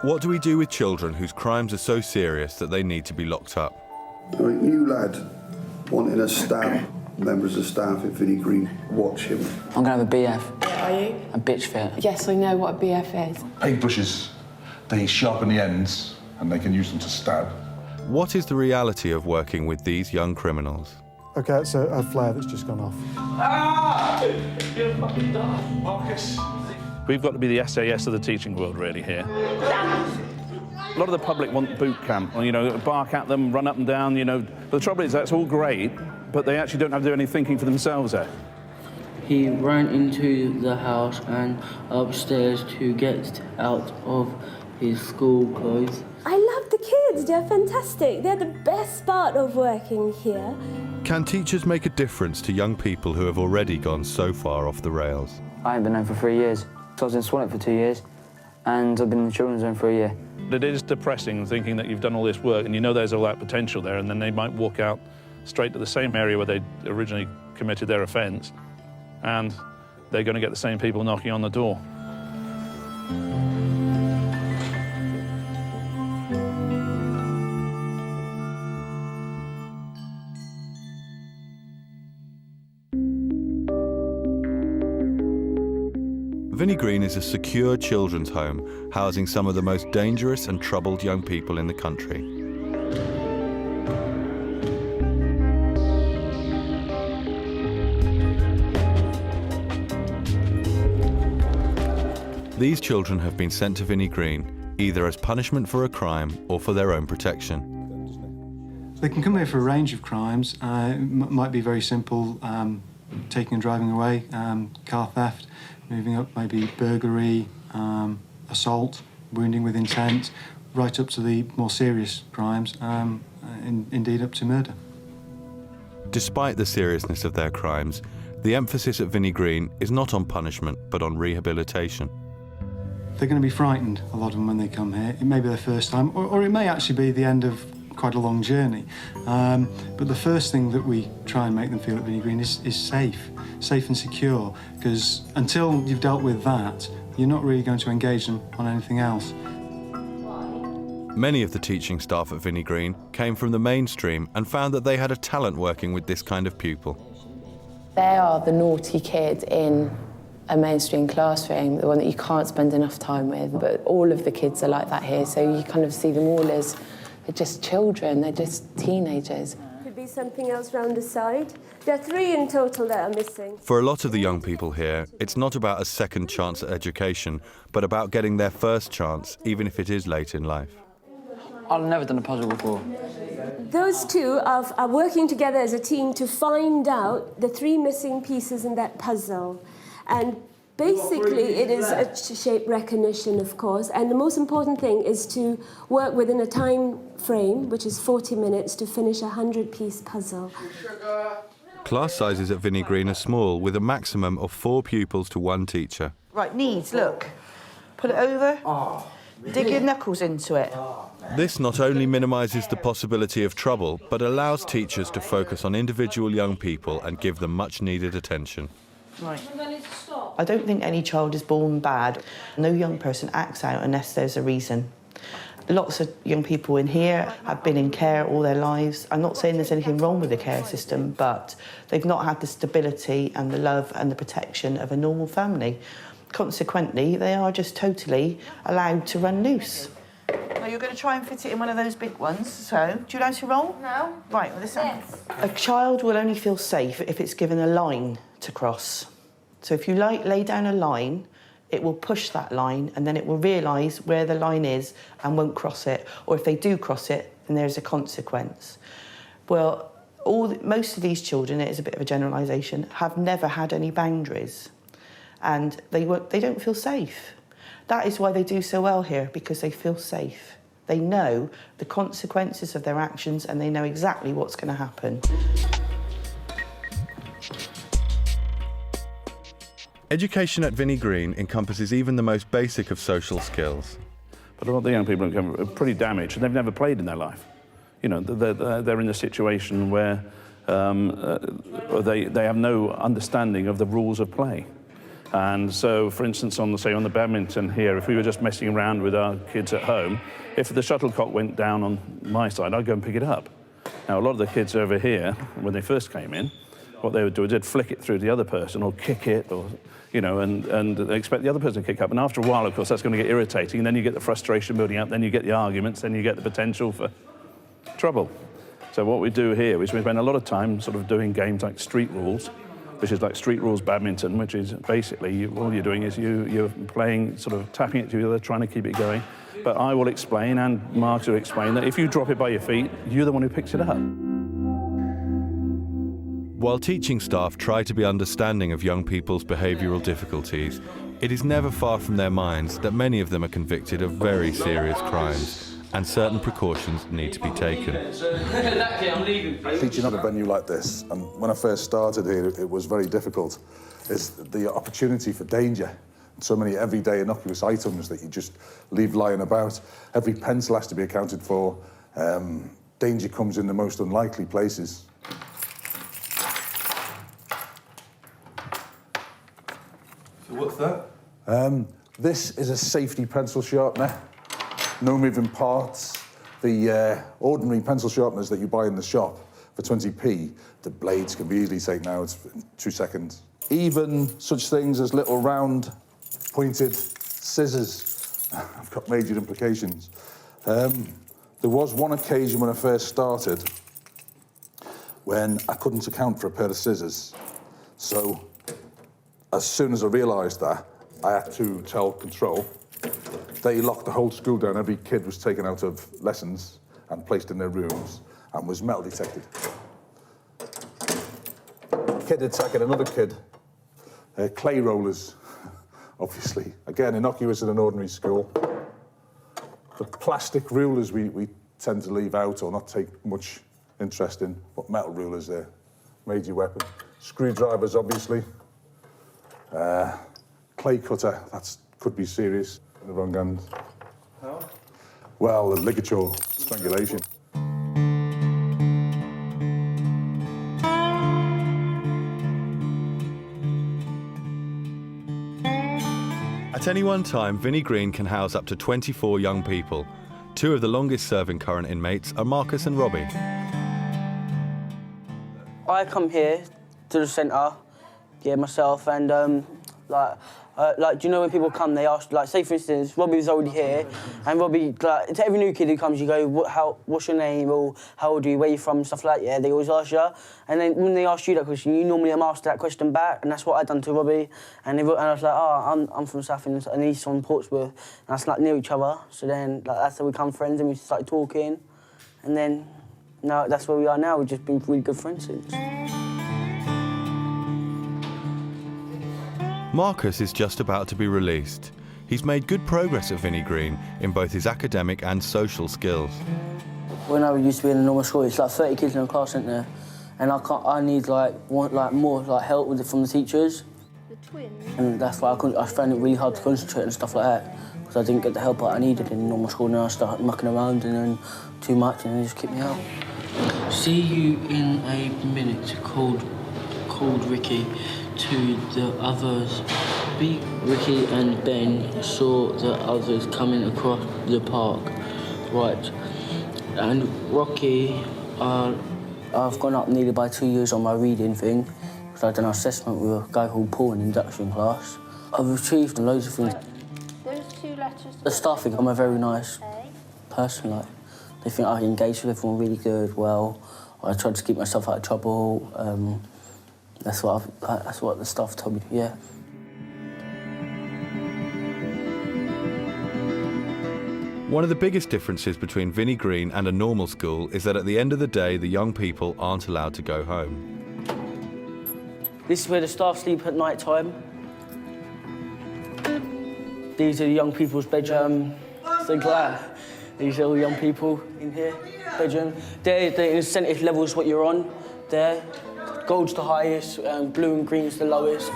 What do we do with children whose crimes are so serious that they need to be locked up? You lad wanting to stab members of staff at Vinney Green, watch him. I'm going to have a BF. Yeah, are you? A bitch fit. Yes, I know what a BF is. Paintbrushes, they sharpen the ends and they can use them to stab. What is the reality of working with these young criminals? OK, it's a flare that's just gone off. Ah! You're fucking daft, Marcus. We've got to be the SAS of the teaching world, really, here. A lot of the public want boot camp, you know, bark at them, run up and down, you know. But the trouble is, that's all great, but they actually don't have to do any thinking for themselves there. He ran into the house and upstairs to get out of his school clothes. I love the kids, they're fantastic. They're the best part of working here. Can teachers make a difference to young people who have already gone so far off the rails? I haven't been home for 3 years. So I was in Swanet for 2 years, and I've been in the children's home for a year. It is depressing thinking that you've done all this work and you know there's all that potential there, and then they might walk out straight to the same area where they originally committed their offence, and they're going to get the same people knocking on the door. Vinney Green is a secure children's home housing some of the most dangerous and troubled young people in the country. These children have been sent to Vinney Green either as punishment for a crime or for their own protection. They can come here for a range of crimes. It might be very simple, taking and driving away, car theft, moving up maybe burglary, assault, wounding with intent, right up to the more serious crimes, indeed up to murder. Despite the seriousness of their crimes, the emphasis at Vinney Green is not on punishment but on rehabilitation. They're going to be frightened, a lot of them, when they come here. It may be their first time, or it may actually be the end of quite a long journey. But the first thing that we try and make them feel at Vinney Green is safe and secure, because until you've dealt with that, you're not really going to engage them on anything else. Many of the teaching staff at Vinney Green came from the mainstream and found that they had a talent working with this kind of pupil. They are the naughty kid in a mainstream classroom, the one that you can't spend enough time with, but all of the kids are like that here, so you kind of see them all as they're just children, they're just teenagers. Could be something else round the side. There are 3 in total that are missing. For a lot of the young people here, it's not about a second chance at education, but about getting their first chance, even if it is late in life. I've never done a puzzle before. Those 2 are working together as a team to find out the 3 missing pieces in that puzzle. And basically, it is a shape recognition, of course, and the most important thing is to work within a time frame, which is 40 minutes, to finish a 100-piece puzzle. Class sizes at Vinney Green are small, with a maximum of 4 pupils to 1 teacher. Right, knees, look. Put it over. Dig your knuckles into it. This not only minimises the possibility of trouble, but allows teachers to focus on individual young people and give them much-needed attention. Right. I don't think any child is born bad. No young person acts out unless there's a reason. Lots of young people in here have been in care all their lives. I'm not saying there's anything wrong with the care system, but they've not had the stability and the love and the protection of a normal family. Consequently, they are just totally allowed to run loose. Now, you're going to try and fit it in one of those big ones, so do you know how to roll? No. Right, well, listen. Yes. A child will only feel safe if it's given a line to cross. So if you lay down a line, it will push that line and then it will realise where the line is and won't cross it. Or if they do cross it, then there's a consequence. Well, most of these children, it is a bit of a generalisation, have never had any boundaries. And they don't feel safe. That is why they do so well here, because they feel safe. They know the consequences of their actions and they know exactly what's going to happen. Education at Vinney Green encompasses even the most basic of social skills. But a lot of the young people who come are pretty damaged and they've never played in their life. You know, they're in a situation where they have no understanding of the rules of play. And so, for instance, on the badminton here, if we were just messing around with our kids at home, if the shuttlecock went down on my side, I'd go and pick it up. Now, a lot of the kids over here, when they first came in, what they would do is they'd flick it through the other person or kick it, or, you know, and they expect the other person to kick up. And after a while, of course, that's going to get irritating, and then you get the frustration building up, then you get the arguments, then you get the potential for trouble. So what we do here is we spend a lot of time sort of doing games like street rules, which is like street rules badminton, which is basically all you're doing is you're playing, sort of tapping it to the other, trying to keep it going. But I will explain, and Mark will explain, that if you drop it by your feet, you're the one who picks it up. While teaching staff try to be understanding of young people's behavioural difficulties, it is never far from their minds that many of them are convicted of very serious crimes, and certain precautions need to be taken. Teaching at a venue like this, and when I first started here, it was very difficult, is the opportunity for danger. So many everyday innocuous items that you just leave lying about. Every pencil has to be accounted for. Danger comes in the most unlikely places. So what's that? This is a safety pencil sharpener. No moving parts. The ordinary pencil sharpeners that you buy in the shop for 20p, the blades can be easily taken out in 2 seconds. Even such things as little round pointed scissors have got major implications. There was one occasion when I first started when I couldn't account for a pair of scissors. So as soon as I realised that, I had to tell control. They locked the whole school down. Every kid was taken out of lessons and placed in their rooms and was metal detected. Kid attacking another kid. Clay rollers, obviously. Again, innocuous in an ordinary school. The plastic rulers we tend to leave out or not take much interest in, but metal rulers there, major weapon. Screwdrivers, obviously. Clay cutter, that could be serious in the wrong hands. How? Well, ligature, strangulation. At any one time, Vinney Green can house up to 24 young people. 2 of the longest-serving current inmates are Marcus and Robbie. I come here to the centre, myself, and do you know when people come, they ask, like, say for instance, Robbie was already here, and Robbie, like, to every new kid who comes, you go, what's your name, or how old are you, where you from, stuff like that, yeah, they always ask you. And then when they ask you that question, you normally am asked that question back, and that's what I done to Robbie. And I was like, I'm from South England, and he's from Portsmouth, and that's like near each other. So then, like, that's how we become friends, and we started talking, and then, now that's where we are now. We've just been really good friends since. Marcus is just about to be released. He's made good progress at Vinney Green in both his academic and social skills. When I used to be in a normal school, it's like 30 kids in a class, isn't there? And I need more help from the teachers. The twins. And that's why I found it really hard to concentrate and stuff like that, because I didn't get the help that I needed in normal school. And then I started mucking around and then too much, and they just kicked me out. See you in a minute, called Ricky to the others. Ricky and Ben saw the others coming across the park, right? And Rocky, I've gone up nearly by 2 years on my reading thing, because I've done an assessment with a guy called Paul in induction class. I've achieved loads of things. Those 2 letters. The staff think I'm a very nice person, like. They think I engage with everyone really good, well. I try to keep myself out of trouble. That's what the staff told me, yeah. One of the biggest differences between Vinney Green and a normal school is that at the end of the day, the young people aren't allowed to go home. This is where the staff sleep at night time. These are the young people's bedroom. Things like that. These are all young people in here, bedroom. There, the incentive level is what you're on. There, gold's the highest, blue and green's the lowest.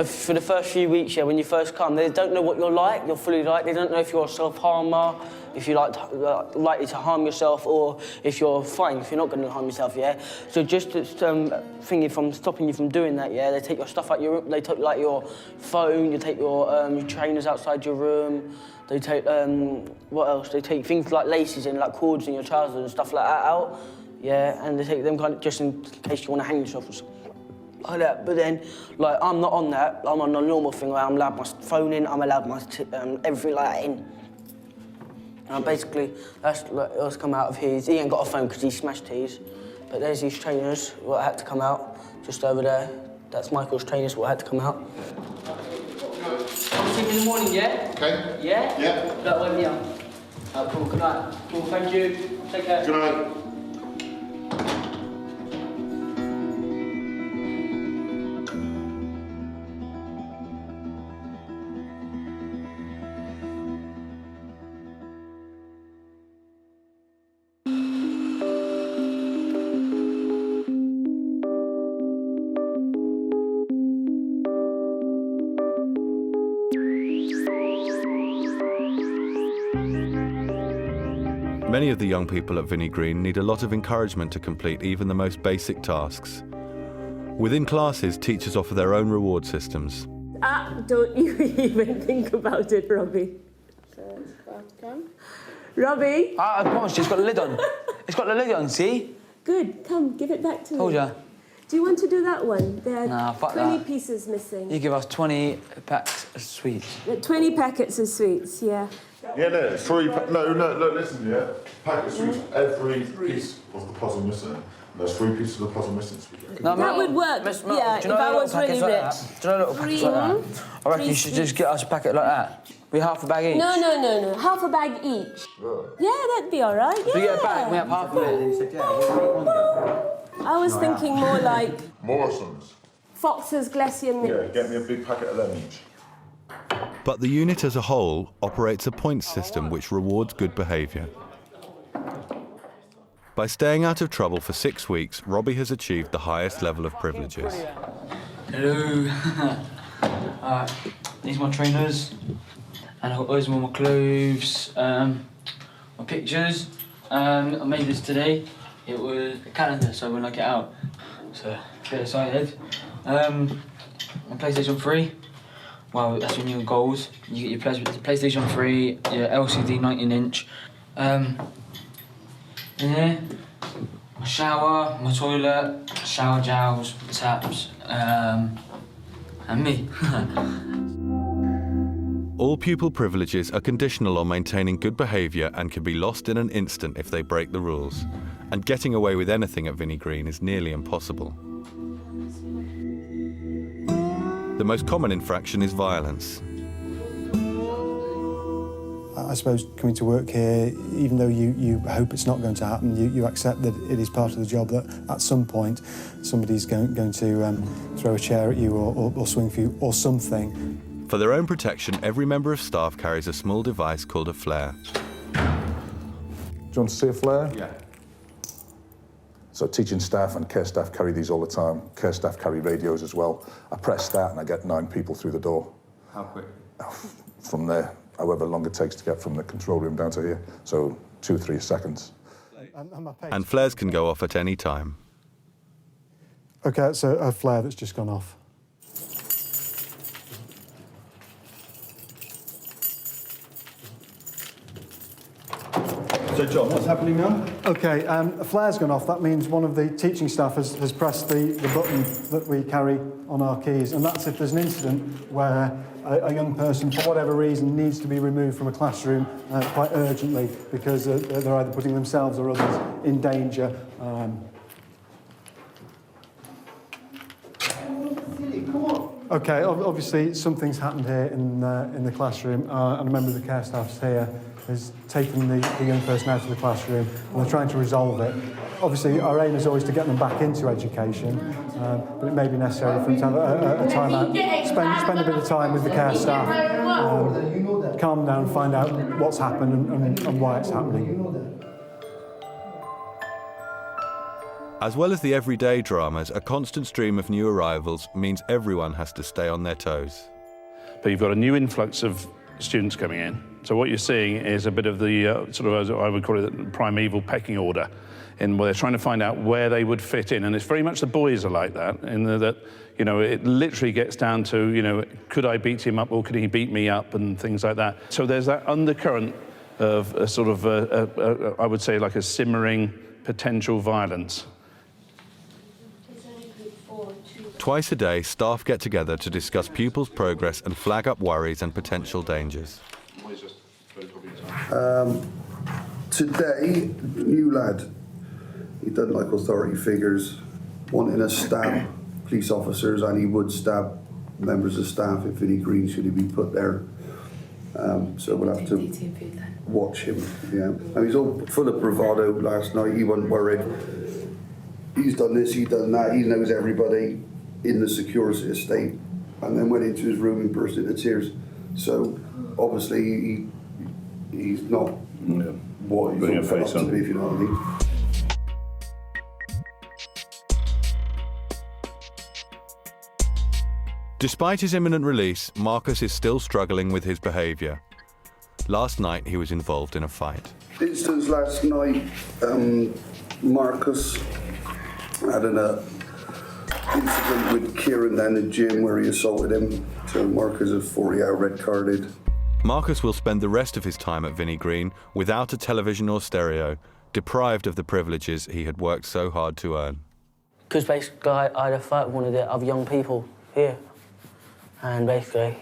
For the first few weeks, when you first come, they don't know what you're like, they don't know if you're a self-harmer, if you're likely to harm yourself or if you're fine, if you're not going to harm yourself, yeah? So just to thinking from stopping you from doing that, yeah? They take your stuff out your room, they take like your phone, they take your trainers outside your room, they take, what else? They take things like laces and like cords in your trousers and stuff like that out, yeah? And they take them kind of just in case you want to hang yourself or something like that. But then, like, I'm not on that. I'm on a normal thing where I'm allowed my phone in, I'm allowed my everything like that in. And basically, that's like, what's come out of his. He ain't got a phone because he smashed his. But there's these trainers, what had to come out, just over there. That's Michael's trainers, what had to come out. I'll see you in the morning, yeah? Okay. Yeah? Yeah. That way, yeah. Oh, cool, good night. Cool, thank you. Take care. Good night. Many of the young people at Vinney Green need a lot of encouragement to complete even the most basic tasks. Within classes, teachers offer their own reward systems. Don't you even think about it, Robbie. Robbie? I promise you, it's got the lid on. It's got the lid on, see? Good, come, give it back to me. Told ya. Do you want to do that one? There are Nah, fuck 20 that. pieces missing. You give us 20 packs of sweets. 20 packets of sweets, yeah. Yeah, no, no, listen, yeah. Packet of sweets, every piece of the puzzle missing. And there's 3 pieces of the puzzle missing. No, that would work, yeah, if I was really rich. Do you know little packets like that? I reckon you should just get us a packet like that. We half a bag each. No. Half a bag each. Yeah, that'd be all right, yeah. So you get a bag, we have half of it. He said, yeah, I was thinking more like Morrison's. Fox's Glacier Mint. Yeah, get me a big packet of them each. But the unit as a whole operates a points system which rewards good behaviour. By staying out of trouble for 6 weeks, Robbie has achieved the highest level of privileges. Hello. These are my trainers, and I've got loads more my clothes, my pictures. I made this today. It was a calendar, so when I get out. So, get excited. My PlayStation 3. Well, that's your new goals. You get your PlayStation 3, your LCD 19-inch. In here, my shower, my toilet, shower gels, taps, and me. All pupil privileges are conditional on maintaining good behaviour and can be lost in an instant if they break the rules. And getting away with anything at Vinney Green is nearly impossible. The most common infraction is violence. I suppose coming to work here, even though you hope it's not going to happen, you accept that it is part of the job, that at some point somebody's going to throw a chair at you or swing for you or something. For their own protection, every member of staff carries a small device called a flare. Do you want to see a flare? Yeah. So teaching staff and care staff carry these all the time. Care staff carry radios as well. I press start and I get 9 people through the door. How quick? From there, however long it takes to get from the control room down to here. So 2 or 3 seconds. And flares can go off at any time. OK, that's a flare that's just gone off. So, John, what's happening now? OK, a flare's gone off. That means one of the teaching staff has pressed the button that we carry on our keys, and that's if there's an incident where a young person, for whatever reason, needs to be removed from a classroom quite urgently because they're either putting themselves or others in danger. OK, obviously something's happened here in the classroom, and a member of the care staff's here has taken the young person out of the classroom and they're trying to resolve it. Obviously, our aim is always to get them back into education, but it may be necessary for them to have a time out, spend a bit of time with the care staff, calm down and find out what's happened and why it's happening. As well as the everyday dramas, a constant stream of new arrivals means everyone has to stay on their toes. But you've got a new influx of students coming in. So what you're seeing is a bit of the, sort of, as I would call it, the primeval pecking order, in where they're trying to find out where they would fit in. And it's very much the boys are like that, in that, you know, it literally gets down to, you know, could I beat him up or could he beat me up and things like that. So there's that undercurrent of a sort of, I would say, like a simmering potential violence. Twice a day, staff get together to discuss pupils' progress and flag up worries and potential dangers. Today, new lad, he doesn't like authority figures, wanting to stab police officers, and he would stab members of staff if Vinney Green should he be put there. So we'll have to watch him. Yeah, and he's all full of bravado. Last night he wasn't worried. He's done this, he's done that. He knows everybody in the security estate, and then went into his room and burst into tears. So obviously he's not what he's all put up to be, if you know what I mean. Despite his imminent release, Marcus is still struggling with his behaviour. Last night he was involved in a fight. Instance last night, Marcus had an incident with Kieran down the gym where he assaulted him. So Marcus is 40-hour red carded. Marcus will spend the rest of his time at Vinney Green without a television or stereo, deprived of the privileges he had worked so hard to earn. Because basically I had a fight with one of the other young people here. And basically,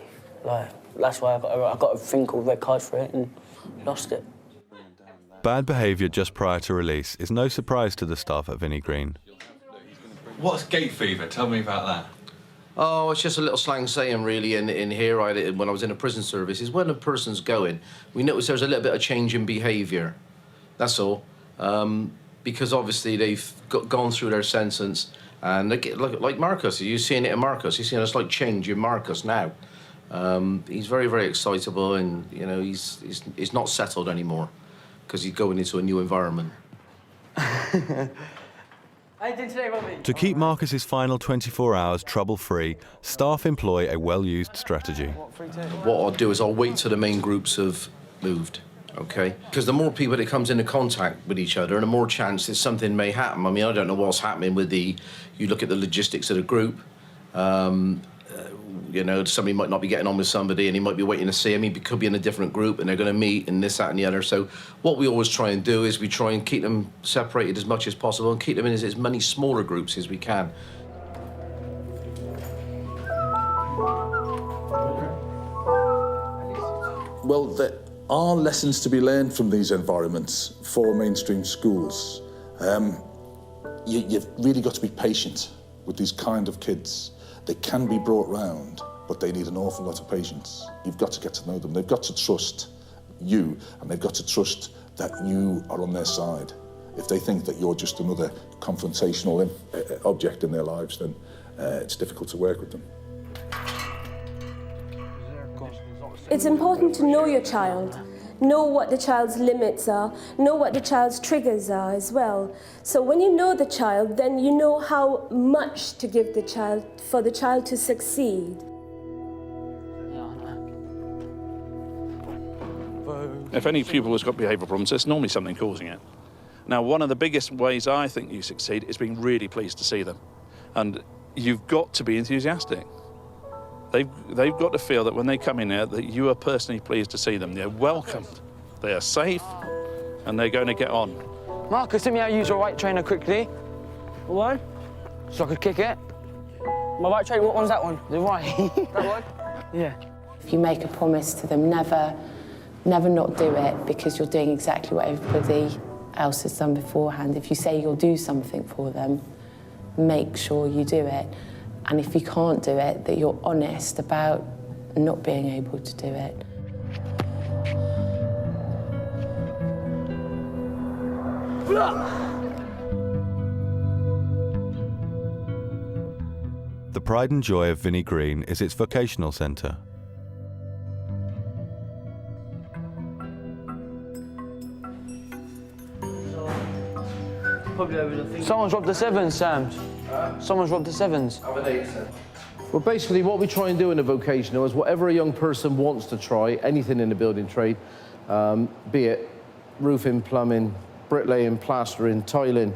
like, that's why I got a thing called red card for it and lost it. Bad behaviour just prior to release is no surprise to the staff at Vinney Green. What's gate fever? Tell me about that. Oh, it's just a little slang saying, really, in here, when I was in a prison service, is when a person's going, we notice there's a little bit of change in behaviour. That's all. Because obviously they've gone through their sentence, and like Marcus, you're seeing it in Marcus, you're seeing a slight change in Marcus now. He's very, very excitable, and, you know, he's not settled anymore, because he's going into a new environment. To keep Marcus's final 24 hours trouble-free, staff employ a well-used strategy. What I'll do is I'll wait till the main groups have moved, okay? Because the more people that comes into contact with each other, the more chance that something may happen. I mean, I don't know what's happening with you look at the logistics of the group. You know, somebody might not be getting on with somebody and he might be waiting to see him. He could be in a different group and they're going to meet and this, that and the other. So what we always try and do is we try and keep them separated as much as possible and keep them in as many smaller groups as we can. Well, there are lessons to be learned from these environments for mainstream schools. You've really got to be patient with these kind of kids. They can be brought round, but they need an awful lot of patience. You've got to get to know them. They've got to trust you, and they've got to trust that you are on their side. If they think that you're just another confrontational object in their lives, then it's difficult to work with them. It's important to know your child, know what the child's limits are, know what the child's triggers are as well. So when you know the child, then you know how much to give the child for the child to succeed. If any pupil has got behavioural problems, there's normally something causing it. Now, one of the biggest ways I think you succeed is being really pleased to see them. And you've got to be enthusiastic. They've got to feel that when they come in here, that you are personally pleased to see them. They're welcomed, they are safe, and they're going to get on. Marcus, let me out use your right trainer quickly. One, so I could kick it. My right trainer, what one's that one? The right. That one? Yeah. If you make a promise to them, never not do it, because you're doing exactly what everybody else has done beforehand. If you say you'll do something for them, make sure you do it. And if you can't do it, that you're honest about not being able to do it. The pride and joy of Vinney Green is its vocational centre. Someone's robbed the sevens, Sam. Someone's robbed the sevens. Have an 8, sir. Well, basically what we try and do in a vocational is whatever a young person wants to try, anything in the building trade, be it roofing, plumbing, bricklaying, plastering, tiling,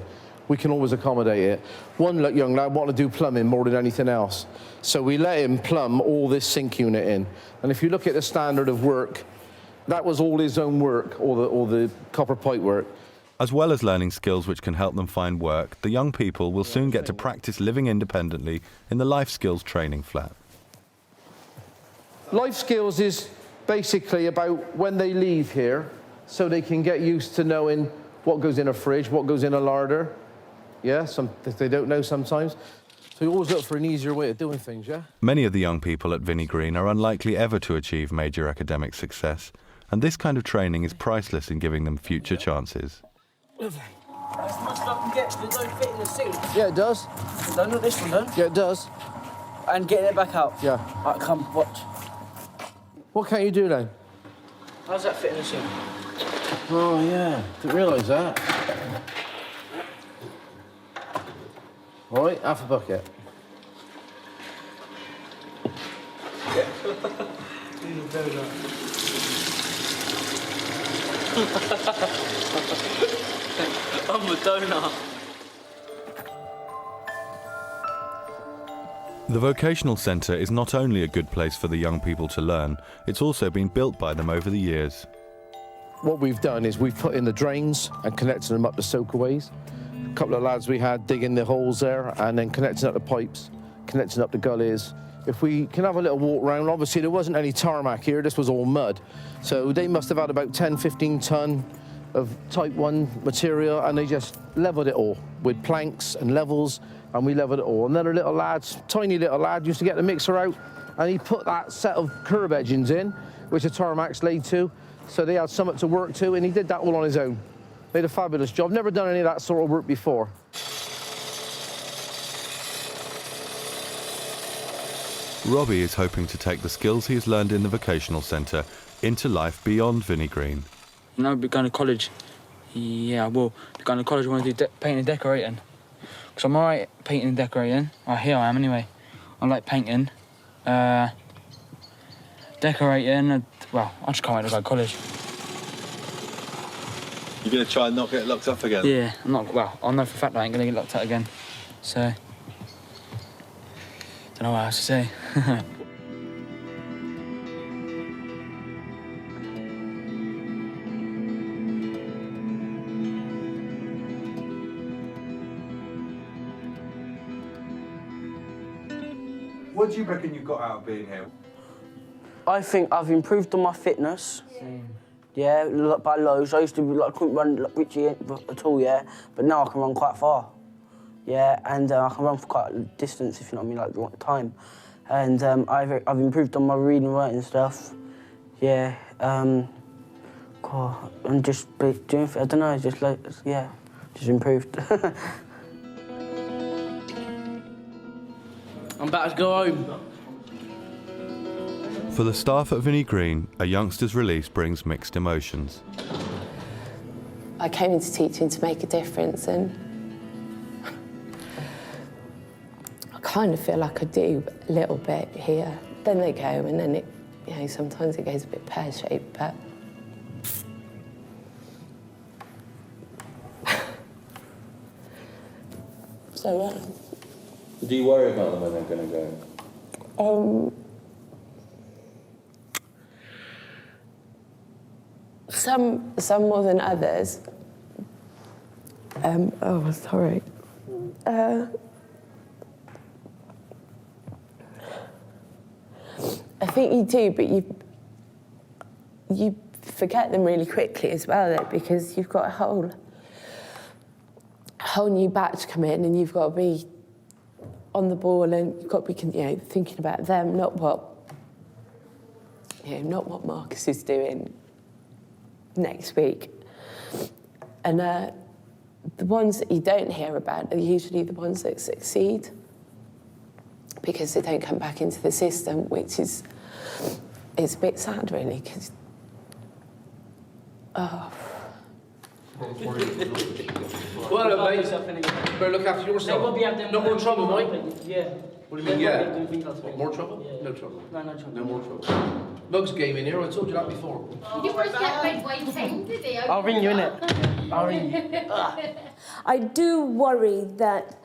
we can always accommodate it. One young lad wanted to do plumbing more than anything else, so we let him plumb all this sink unit in. And if you look at the standard of work, that was all his own work, all the copper pipe work. As well as learning skills which can help them find work, the young people will soon get to practice living independently in the life skills training flat. Life skills is basically about when they leave here, so they can get used to knowing what goes in a fridge, what goes in a larder. Yeah, they don't know sometimes. So you always look for an easier way of doing things, yeah? Many of the young people at Vinney Green are unlikely ever to achieve major academic success, and this kind of training is priceless in giving them future chances. As much as I can get, but it don't fit in the sink. Yeah, it does. Don't know this one, don't? Yeah, it does. And getting it back out. Yeah. Right, come, watch. What can't you do then? How does that fit in the sink? Oh, yeah. Didn't realise that. All right, half a bucket. I'm a donut. The vocational centre is not only a good place for the young people to learn, it's also been built by them over the years. What we've done is we've put in the drains and connected them up to soakaways. A couple of lads we had digging the holes there and then connecting up the pipes, connecting up the gullies. If we can have a little walk round, obviously there wasn't any tarmac here, this was all mud. So they must have had about 10, 15 tonne of type 1 material, and they just levelled it all with planks and levels, and we levelled it all. And then a little lad, tiny little lad, used to get the mixer out, and he put that set of curb edgings in, which the tarmac's laid to, so they had something to work to, and he did that all on his own. Made a fabulous job. Never done any of that sort of work before. Robbie is hoping to take the skills he has learned in the vocational centre into life beyond Vinney Green. You know, going to college. Yeah, I will. Going to college, I want to do painting and decorating. Because I'm alright painting and decorating. Oh, here I am anyway. I like painting. Decorating, well, I just can't wait to go to college. You're going to try and not get locked up again? Yeah, I'm not, well, I know for a fact I ain't going to get locked up again. So, don't know what else to say. What do you reckon you got out of being here? I think I've improved on my fitness. Yeah, by loads. I used to I couldn't run Richie at all, yeah, but now I can run quite far. Yeah, and I can run for quite a distance, if you know what I mean, like the time. And I've improved on my reading and writing stuff. Yeah, God, and just doing, I don't know, just like, yeah, just improved. I'm about to go home. For the staff at Vinney Green, a youngster's release brings mixed emotions. I came into teaching to make a difference, and I kind of feel like I do a little bit here. Then they go, and then it, you know, sometimes it goes a bit pear-shaped, but so yeah. Do you worry about them when they're going to go? Some more than others. Oh, sorry. I think you do, but you forget them really quickly as well, though, because you've got a whole new batch come in, and you've got to be on the ball, and you've got to be, you know, thinking about them, not what Marcus is doing next week. And the ones that you don't hear about are usually the ones that succeed, because they don't come back into the system, which is a bit sad, really, because Well, mate, better look after yourself. No more trouble, mate. Yeah. What do you mean, yeah? What, more trouble? Yeah. No trouble. No, no trouble. No more trouble. Mugs game in here, I told you that before. You first get my waiting, did he? I'll ring you, innit? I'll ring you. I do worry that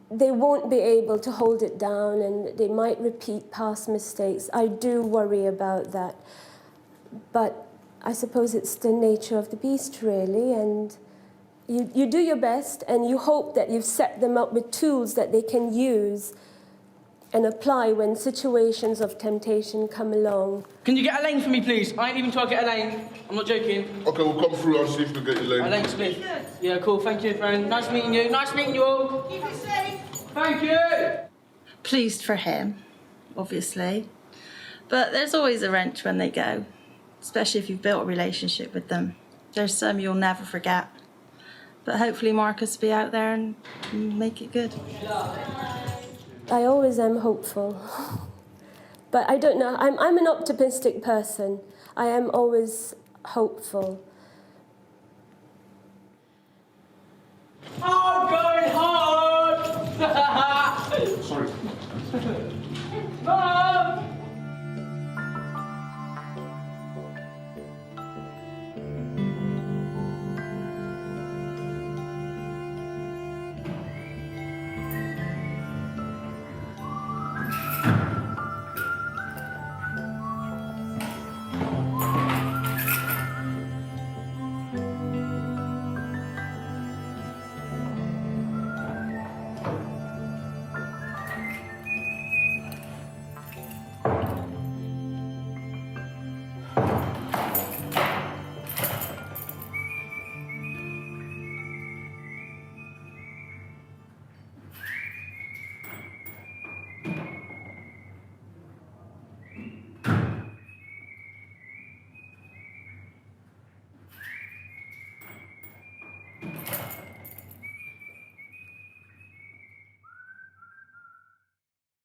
they won't be able to hold it down and they might repeat past mistakes. I do worry about that. But I suppose it's the nature of the beast, really, and you do your best and you hope that you've set them up with tools that they can use and apply when situations of temptation come along. Can you get a lane for me, please? I ain't even trying to get a lane. I'm not joking. Okay, we'll come through and see if we can get your lane. A lane, please. Yeah, cool. Thank you, friend. Nice meeting you. Nice meeting you all. Keep it safe. Thank you. Pleased for him, obviously. But there's always a wrench when they go, especially if you've built a relationship with them. There's some you'll never forget. But hopefully Marcus will be out there and make it good. I always am hopeful. But I don't know, I'm an optimistic person. I am always hopeful.